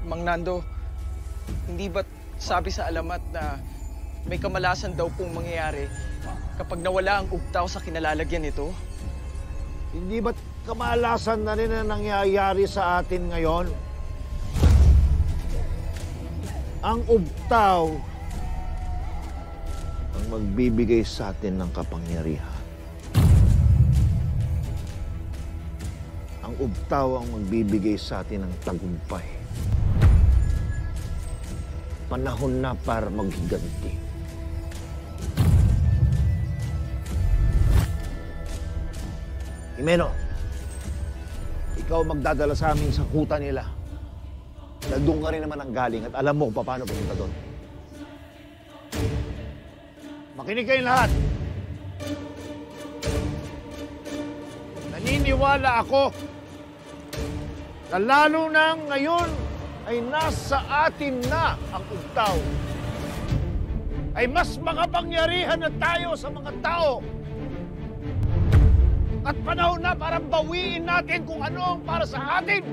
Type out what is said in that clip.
Mang Nando, hindi ba't sabi sa alamat na may kamalasan daw pong mangyayari kapag nawala ang ugtaw sa kinalalagyan nito? Hindi ba't kamalasan na rin ang nangyayari sa atin ngayon? Ang ugtaw ang magbibigay sa atin ng kapangyarihan. Ang ugtaw ang magbibigay sa atin ng tagumpay. Panahon na para maghiganti. Jimeno, ikaw magdadala sa amin sa kuta nila. Dahil doon ka rin naman ang galing at alam mo kung paano pumunta doon. Makinig kayong lahat. Naniniwala ako na lalo na ngayon ay nasa atin na ang ugtaw. Ay mas makapangyarihan na tayo sa mga tao. At panahon na para bawiin natin kung ano ang para sa atin.